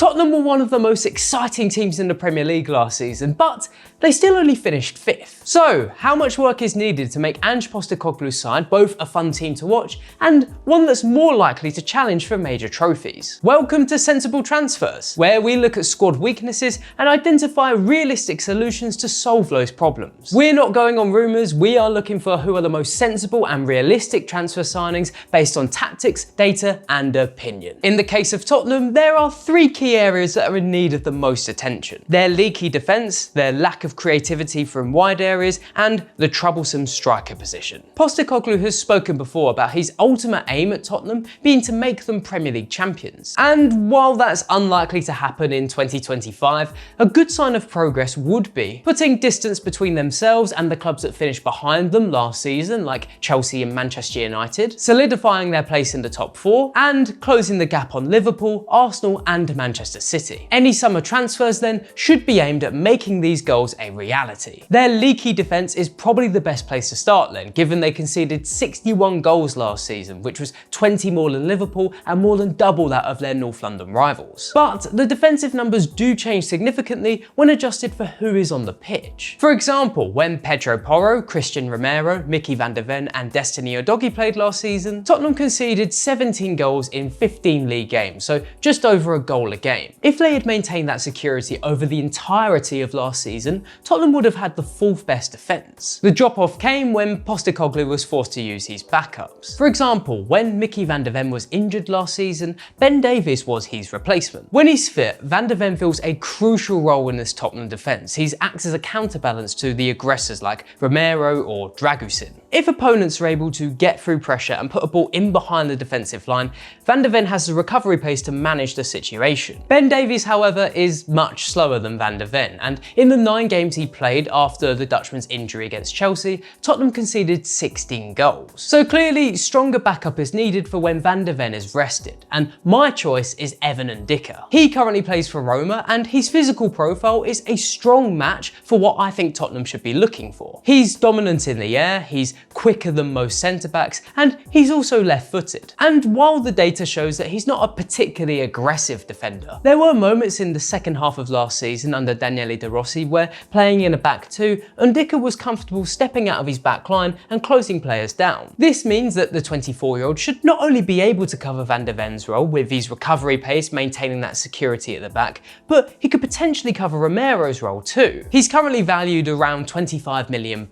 Tottenham were one of the most exciting teams in the Premier League last season, but they still only finished 5th. So, how much work is needed to make Ange Postecoglou's side both a fun team to watch and one that's more likely to challenge for major trophies? Welcome to Sensible Transfers, where we look at squad weaknesses and identify realistic solutions to solve those problems. We're not going on rumours, we are looking for who are the most sensible and realistic transfer signings based on tactics, data and opinion. In the case of Tottenham, there are 3 key areas that are in need of the most attention: their leaky defence, their lack of creativity from wide areas, and the troublesome striker position. Postecoglou has spoken before about his ultimate aim at Tottenham being to make them Premier League champions. And while that's unlikely to happen in 2025, a good sign of progress would be putting distance between themselves and the clubs that finished behind them last season, like Chelsea and Manchester United, solidifying their place in the top 4, and closing the gap on Liverpool, Arsenal and Manchester City. Any summer transfers then should be aimed at making these goals a reality. Their leaky defence is probably the best place to start then, given they conceded 61 goals last season, which was 20 more than Liverpool and more than double that of their North London rivals. But the defensive numbers do change significantly when adjusted for who is on the pitch. For example, when Pedro Porro, Christian Romero, Mickey van der Ven and Destiny Udogie played last season, Tottenham conceded 17 goals in 15 league games, so just over a goal a game. If they had maintained that security over the entirety of last season, Tottenham would have had the 4th best defence. The drop-off came when Postecoglou was forced to use his backups. For example, when Mickey van der Ven was injured last season, Ben Davies was his replacement. When he's fit, van der Ven fills a crucial role in this Tottenham defence. He acts as a counterbalance to the aggressors like Romero or Dragusin. If opponents are able to get through pressure and put a ball in behind the defensive line, van der Ven has the recovery pace to manage the situation. Ben Davies, however, is much slower than van der Ven, and in the 9 games he played after the Dutchman's injury against Chelsea, Tottenham conceded 16 goals. So clearly, stronger backup is needed for when van der Ven is rested, and my choice is Evan Ndicka. He currently plays for Roma, and his physical profile is a strong match for what I think Tottenham should be looking for. He's dominant in the air, he's quicker than most centre-backs, and he's also left-footed. And while the data shows that he's not a particularly aggressive defender, there were moments in the second half of last season under Daniele De Rossi where, playing in a back 2, Ndicka was comfortable stepping out of his back line and closing players down. This means that the 24-year-old should not only be able to cover van der Ven's role with his recovery pace maintaining that security at the back, but he could potentially cover Romero's role too. He's currently valued around £25 million,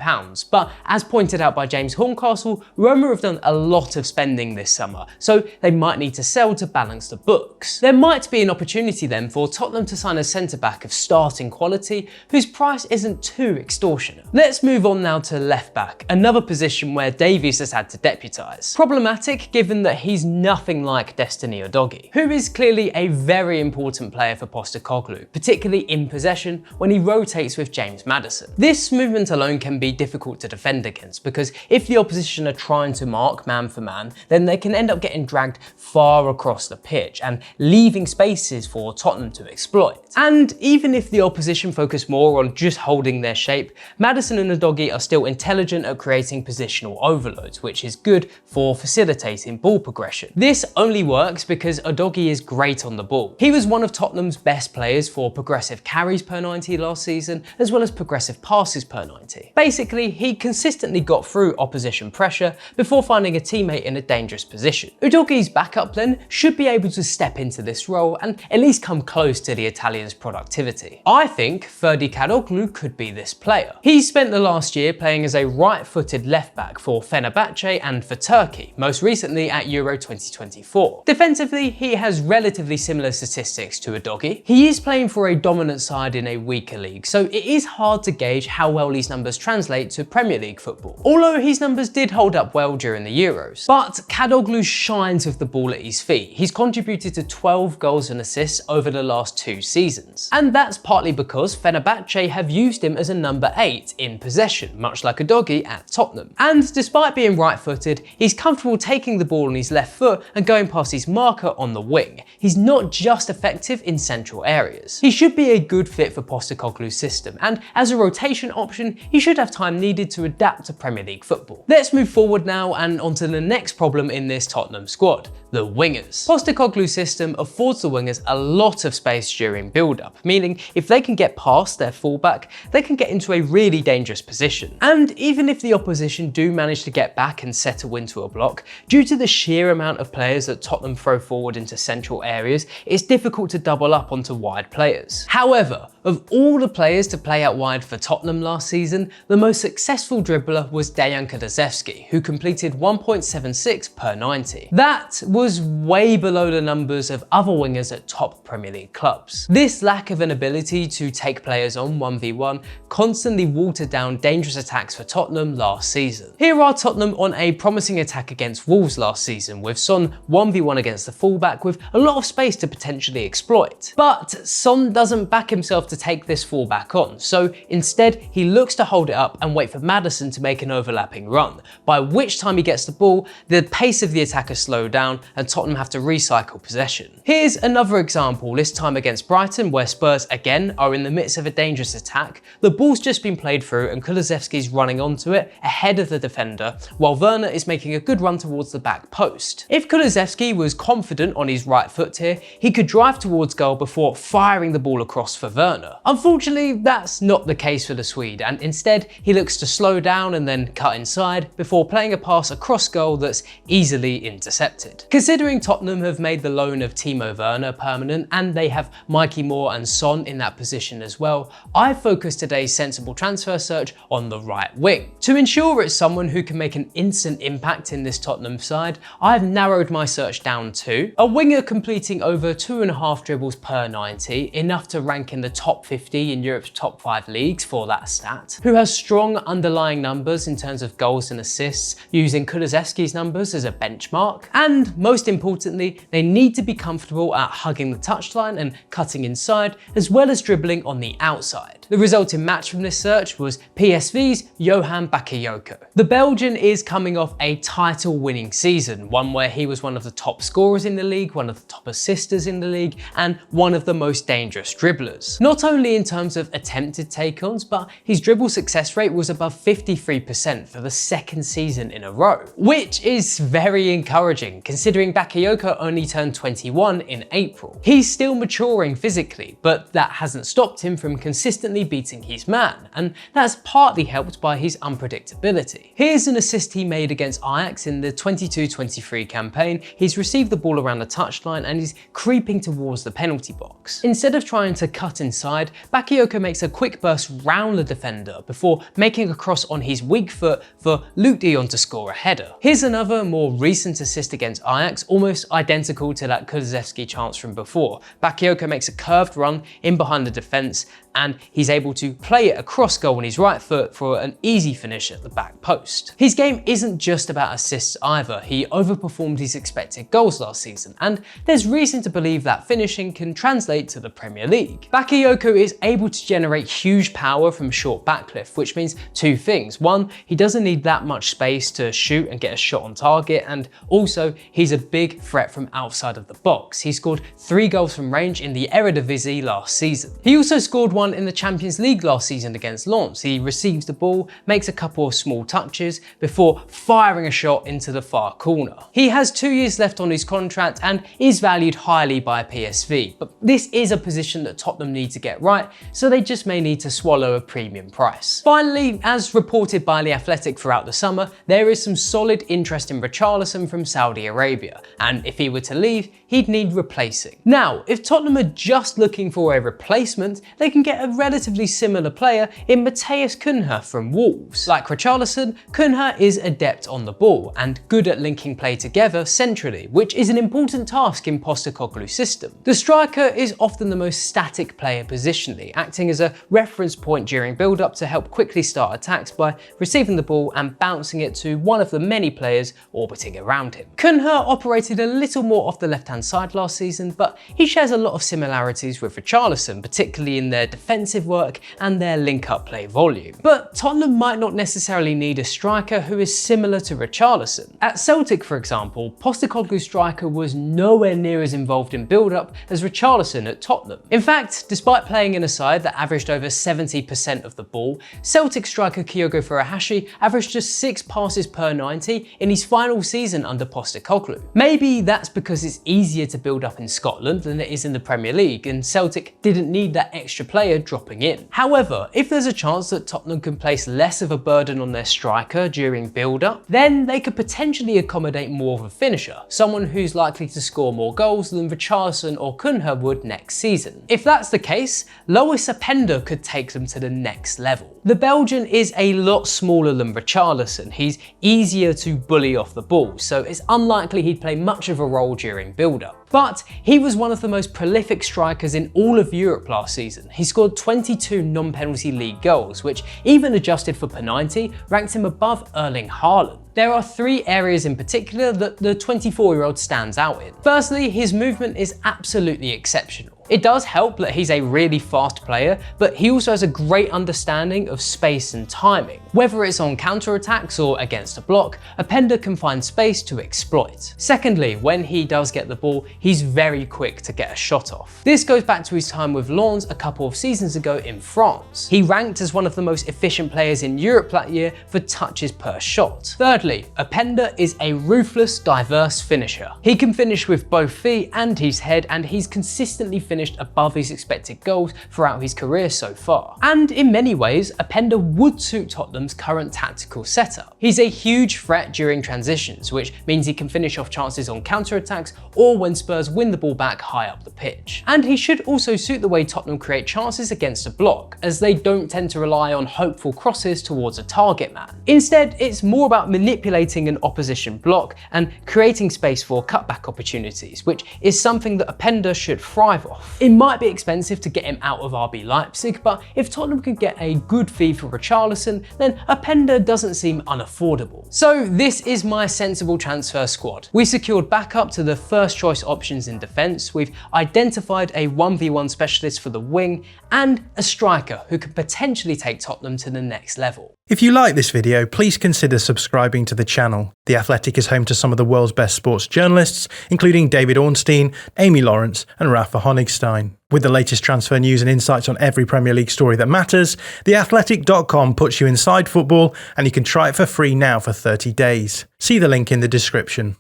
but as pointed out by James Horncastle, Roma have done a lot of spending this summer, so they might need to sell to balance the books. There might be an opportunity then for Tottenham to sign a centre-back of starting quality whose price isn't too extortionate. Let's move on now to left-back, another position where Davies has had to deputise. Problematic given that he's nothing like Destiny Udogie, who is clearly a very important player for Postecoglou, particularly in possession when he rotates with James Maddison. This movement alone can be difficult to defend against because if the opposition are trying to mark man for man, then they can end up getting dragged far across the pitch and leaving spaces for Tottenham to exploit. And even if the opposition focus more on just holding their shape, Maddison and Udogie are still intelligent at creating positional overloads, which is good for facilitating ball progression. This only works because Udogie is great on the ball. He was one of Tottenham's best players for progressive carries per 90 last season, as well as progressive passes per 90. Basically, he consistently got through opposition pressure before finding a teammate in a dangerous position. Udogie's backup then should be able to step into this role and at least come close to the Italian's productivity. I think Ferdi Kadıoğlu could be this player. He spent the last year playing as a right-footed left-back for Fenerbahce and for Turkey, most recently at Euro 2024. Defensively, he has relatively similar statistics to Udogie. He is playing for a dominant side in a weaker league, so it is hard to gauge how well these numbers translate to Premier League football, although his numbers did hold up well during the Euros. But Kadıoğlu shines with the ball at his feet. He's contributed to 12 goals and assists over the last 2 seasons. And that's partly because Fenerbahce have used him as a number 8 in possession, much like Udogie at Tottenham. And despite being right-footed, he's comfortable taking the ball on his left foot and going past his marker on the wing. He's not just effective in central areas. He should be a good fit for Postecoglou's system, and as a rotation option, he should have time needed to adapt to Premier League football. Let's move forward now and onto the next problem in this Tottenham squad: the wingers. Postecoglou's system affords the wingers a lot of space during build-up, meaning if they can get past their fullback, they can get into a really dangerous position. And even if the opposition do manage to get back and settle into a block, due to the sheer amount of players that Tottenham throw forward into central areas, it's difficult to double up onto wide players. However, of all the players to play out wide for Tottenham last season, the most successful dribbler was Dejan Kulusevski, who completed 1.76 per 90. That was way below the numbers of other wingers at top Premier League clubs. This lack of an ability to take players on 1v1 constantly watered down dangerous attacks for Tottenham last season. Here are Tottenham on a promising attack against Wolves last season, with Son 1v1 against the fullback with a lot of space to potentially exploit. But Son doesn't back himself to take this fullback on, so instead he looks to hold it up and wait for Maddison to make an overlapping run, by which time he gets the ball, the pace of the attacker slows down and Tottenham have to recycle possession. Here's another example, this time against Brighton, where Spurs again are in the midst of a dangerous attack. The ball's just been played through and Kulusevski's running onto it ahead of the defender, while Werner is making a good run towards the back post. If Kulusevski was confident on his right foot here, he could drive towards goal before firing the ball across for Werner. Unfortunately, that's not the case for the Swede, and instead he looks to slow down and then cut inside before playing a pass across goal that's easily intercepted. Considering Tottenham have made the loan of Timo Werner permanent and they have Mikey Moore and Son in that position as well, I focused today's sensible transfer search on the right wing. To ensure it's someone who can make an instant impact in this Tottenham side, I've narrowed my search down to a winger completing over 2.5 dribbles per 90, enough to rank in the top 50 in Europe's top 5 leagues for that stat, who has strong underlying numbers in terms of goals and assists, using Kulusevski's numbers as a benchmark, and most importantly, they need to be comfortable at hugging the touchline and cutting inside, as well as dribbling on the outside. The resulting match from this search was PSV's Johan Bakayoko. The Belgian is coming off a title-winning season, one where he was one of the top scorers in the league, one of the top assisters in the league, and one of the most dangerous dribblers. Not only in terms of attempted take-ons, but his dribble success rate was above 53% for the second season in a row, which is very encouraging considering Bakayoko only turned 21 in April. He's still maturing physically, but that hasn't stopped him from consistently beating his man, and that's partly helped by his unpredictability. Here's an assist he made against Ajax in the 22-23 campaign. He's received the ball around the touchline and he's creeping towards the penalty box. Instead of trying to cut inside, Bakayoko makes a quick burst round the defender before making a cross on his weak foot for Luke de Jong to score a header. Here's another more recent assist against Ajax, almost identical to that Kulusevski chance from before. Bakayoko makes a curved run in behind the defence and he's able to play it across goal on his right foot for an easy finish at the back post. His game isn't just about assists either. He overperformed his expected goals last season, and there's reason to believe that finishing can translate to the Premier League. Bakayoko is able to generate huge power from short backlift, which means two things. One, he doesn't need that much space to shoot and get a shot on target, and also he's a big threat from outside of the box. He scored 3 goals from range in the Eredivisie last season. He also scored one in the Champions League last season against Lens. He receives the ball, makes a couple of small touches before firing a shot into the far corner. He has 2 years left on his contract and is valued highly by PSV, but this is a position that Tottenham need to get right, so they just may need to swallow a premium price. Finally, as reported by The Athletic throughout the summer, there is some solid interest in Richarlison from Saudi Arabia, and if he were to leave, he'd need replacing. Now, if Tottenham are just looking for a replacement, they can get a relatively similar player in Matheus Cunha from Wolves. Like Richarlison, Cunha is adept on the ball and good at linking play together centrally, which is an important task in Postecoglou's system. The striker is often the most static player positionally, acting as a reference point during build-up to help quickly start attacks by receiving the ball and bouncing it to one of the many players orbiting around him. Cunha operated a little more off the left-hand side last season, but he shares a lot of similarities with Richarlison, particularly in their defensive work and their link-up play volume. But Tottenham might not necessarily need a striker who is similar to Richarlison. At Celtic, for example, Postecoglou's striker was nowhere near as involved in build-up as Richarlison at Tottenham. In fact, despite playing in a side that averaged over 70% of the ball, Celtic striker Kyogo Furuhashi averaged just 6 passes per 90 in his final season under Postecoglou. Maybe that's because it's easier to build up in Scotland than it is in the Premier League, and Celtic didn't need that extra player dropping in. However, if there's a chance that Tottenham can place less of a burden on their striker during build-up, then they could potentially accommodate more of a finisher, someone who's likely to score more goals than Richarlison or Cunha would next season. If that's the case, Lois Openda could take them to the next level. The Belgian is a lot smaller than Richarlison. He's easier to bully off the ball, so it's unlikely he'd play much of a role during build-up. But he was one of the most prolific strikers in all of Europe last season. He scored 22 non-penalty league goals, which, even adjusted for penalty, ranked him above Erling Haaland. There are 3 areas in particular that the 24-year-old stands out in. Firstly, his movement is absolutely exceptional. It does help that he's a really fast player, but he also has a great understanding of space and timing. Whether it's on counter-attacks or against a block, Openda can find space to exploit. Secondly, when he does get the ball, he's very quick to get a shot off. This goes back to his time with Lens a couple of seasons ago in France. He ranked as one of the most efficient players in Europe that year for touches per shot. Thirdly, Openda is a ruthless, diverse finisher. He can finish with both feet and his head, and he's consistently finished above his expected goals throughout his career so far. And in many ways, Openda would suit Tottenham's current tactical setup. He's a huge threat during transitions, which means he can finish off chances on counter-attacks or when Spurs win the ball back high up the pitch. And he should also suit the way Tottenham create chances against a block, as they don't tend to rely on hopeful crosses towards a target man. Instead, it's more about manipulating an opposition block and creating space for cutback opportunities, which is something that Openda should thrive off. It might be expensive to get him out of RB Leipzig, but if Tottenham could get a good fee for Richarlison, then Openda doesn't seem unaffordable. So this is my sensible transfer squad. We secured backup to the first choice options in defence, we've identified a 1v1 specialist for the wing, and a striker who could potentially take Tottenham to the next level. If you like this video, please consider subscribing to the channel. The Athletic is home to some of the world's best sports journalists, including David Ornstein, Amy Lawrence and Rafa Honigstein. With the latest transfer news and insights on every Premier League story that matters, theathletic.com puts you inside football, and you can try it for free now for 30 days. See the link in the description.